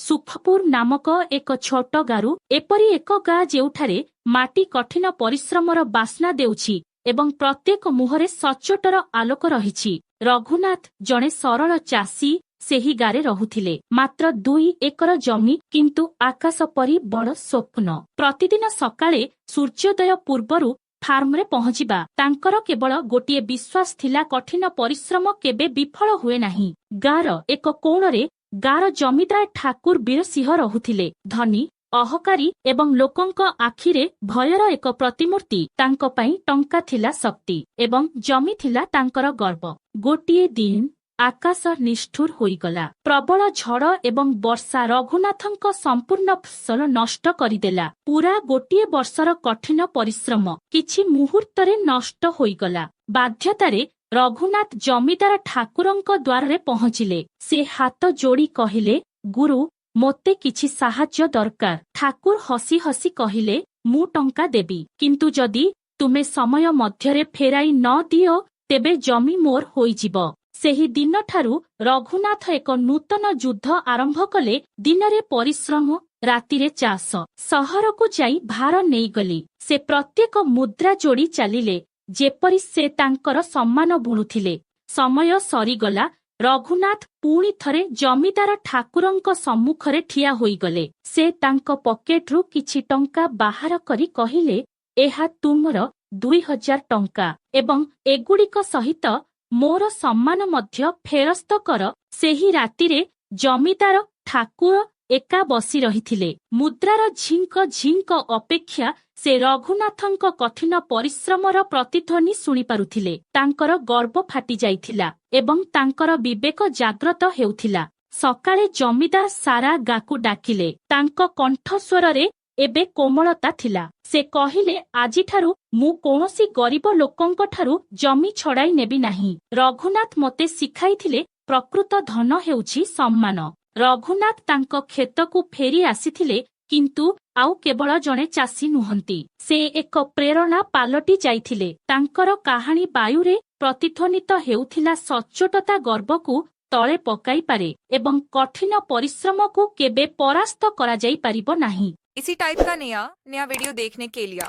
ସୁଖପୁର ନାମକ ଏକ ଛୋଟ ଗାଁରୁ ଏପରି ଏକ ଗାଁ ଯେଉଁଠାରେ ମାଟି କଠିନ ପରିଶ୍ରମର ବାସ୍ନା ଦେଉଛି ଏବଂ ପ୍ରତ୍ୟେକ ମୁହଁରେ ସଚ୍ଚୋଟର ଆଲୋକ ରହିଛି। ରଘୁନାଥ ଜଣେ ସରଳ ଚାଷୀ ସେହି ଗାଁରେ ରହୁଥିଲେ। ମାତ୍ର 2 ଏକର ଜମି, କିନ୍ତୁ ଆକାଶ ପରି ବଡ଼ ସ୍ୱପ୍ନ। ପ୍ରତିଦିନ ସକାଳେ ସୂର୍ଯ୍ୟୋଦୟ ପୂର୍ବରୁ ଫାର୍ମରେ ପହଞ୍ଚିବା ତାଙ୍କର କେବଳ ଗୋଟିଏ ବିଶ୍ୱାସ ଥିଲା, କଠିନ ପରିଶ୍ରମ କେବେ ବିଫଳ ହୁଏ ନାହିଁ। ଗାଁର ଏକ କୋଣରେ ଗାଁର ଜମିଦାର ଠାକୁର ବୀରସିଂହ ରହୁଥିଲେ। ଧନୀ, ଅହଙ୍କାରୀ ଏବଂ ଲୋକଙ୍କ ଆଖିରେ ଭୟର ଏକ ପ୍ରତିମୂର୍ତ୍ତି। ତାଙ୍କ ପାଇଁ ଟଙ୍କା ଥିଲା ଶକ୍ତି ଏବଂ ଜମି ଥିଲା ତାଙ୍କର ଗର୍ବ। ଗୋଟିଏ ଦିନ ଆକାଶ ନିଷ୍ଠୁର ହୋଇଗଲା। ପ୍ରବଳ ଝଡ଼ ଏବଂ ବର୍ଷା ରଘୁନାଥଙ୍କ ସମ୍ପୂର୍ଣ୍ଣ ଫସଲ ନଷ୍ଟ କରିଦେଲା। ପୁରା ଗୋଟିଏ ବର୍ଷର କଠିନ ପରିଶ୍ରମ କିଛି ମୁହୂର୍ତ୍ତରେ ନଷ୍ଟ ହୋଇଗଲା। ବାଧ୍ୟତାରେ ରଘୁନାଥ ଜମିଦାର ଠାକୁରଙ୍କ ଦ୍ୱାରରେ ପହଞ୍ଚିଲେ। ସେ ହାତ ଯୋଡ଼ି କହିଲେ, ଗୁରୁ, ମୋତେ କିଛି ସାହାଯ୍ୟ ଦରକାର। ଠାକୁର ହସି ହସି କହିଲେ, ମୁଁ ଟଙ୍କା ଦେବି, କିନ୍ତୁ ଯଦି ତୁମେ ସମୟ ମଧ୍ୟରେ ଫେରାଇ ନ ଦିଅ ତେବେ ଜମି ମୋର ହୋଇଯିବ। ସେହି ଦିନଠାରୁ ରଘୁନାଥ ଏକ ନୂତନ ଯୁଦ୍ଧ ଆରମ୍ଭ କଲେ। ଦିନରେ ପରିଶ୍ରମ, ରାତିରେ ଚାଷ। ସହରକୁ ଯାଇ ଭାର ନେଇଗଲି। ସେ ପ୍ରତ୍ୟେକ ମୁଦ୍ରା ଯୋଡ଼ି ଚାଲିଲେ, ଯେପରି ସେ ତାଙ୍କର ସମ୍ମାନ ବୁଣୁଥିଲେ। ସମୟ ସରିଗଲା। ରଘୁନାଥ ପୁଣି ଥରେ ଜମିଦାର ଠାକୁରଙ୍କ ସମ୍ମୁଖରେ ଠିଆ ହୋଇଗଲେ। ସେ ତାଙ୍କ ପକେଟରୁ କିଛି ଟଙ୍କା ବାହାର କରି କହିଲେ, ଏହା ତୁମର 2000 ଟଙ୍କା ଏବଂ ଏଗୁଡ଼ିକ ସହିତ ମୋର ସମ୍ମାନ ମଧ୍ୟ ଫେରସ୍ତ କର। ସେହି ରାତିରେ ଜମିଦାର ଠାକୁର ଏକା ବସି ରହିଥିଲେ। ମୁଦ୍ରାର ଝିଙ୍କ ଝିଙ୍କ ଅପେକ୍ଷା ସେ ରଘୁନାଥଙ୍କ କଠିନ ପରିଶ୍ରମର ପ୍ରତିଧ୍ୱନି ଶୁଣିପାରୁଥିଲେ। ତାଙ୍କର ଗର୍ବ ଫାଟି ଯାଇଥିଲା ଏବଂ ତାଙ୍କର ବିବେକ ଜାଗ୍ରତ ହେଉଥିଲା। ସକାଳେ ଜମିଦାର ସାରା ଗାଁକୁ ଡାକିଲେ। ତାଙ୍କ କଣ୍ଠସ୍ୱରରେ ଏବେ କୋମଳତା ଥିଲା। ସେ କହିଲେ, ଆଜିଠାରୁ ମୁଁ କୌଣସି ଗରିବ ଲୋକଙ୍କଠାରୁ ଜମି ଛଡ଼ାଇ ନେବି ନାହିଁ। ରଘୁନାଥ ମୋତେ ଶିଖାଇଥିଲେ, ପ୍ରକୃତ ଧନ ହେଉଛି ସମ୍ମାନ। ରଘୁନାଥ ତାଙ୍କ କ୍ଷେତକୁ ଫେରି ଆସିଥିଲେ, କିନ୍ତୁ ଆଉ କେବଳ ଜଣେ ଚାଷୀ ନୁହନ୍ତି। ସେ ଏକ ପ୍ରେରଣା ପାଲଟି ଯାଇଥିଲେ। ତାଙ୍କର କାହାଣୀ ବାୟୁରେ ପ୍ରତିଧ୍ୱନିତ ହେଉଥିଲା, ସଚ୍ଚୋଟତା ଗର୍ବକୁ ତଳେ ପକାଇପାରେ ଏବଂ କଠିନ ପରିଶ୍ରମକୁ କେବେ ପରାସ୍ତ କରାଯାଇପାରିବ ନାହିଁ। इसी टाइप का नया वीडियो देखने के लिए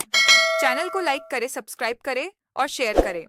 चैनल को लाइक करें, सब्सक्राइब करें और शेयर करें।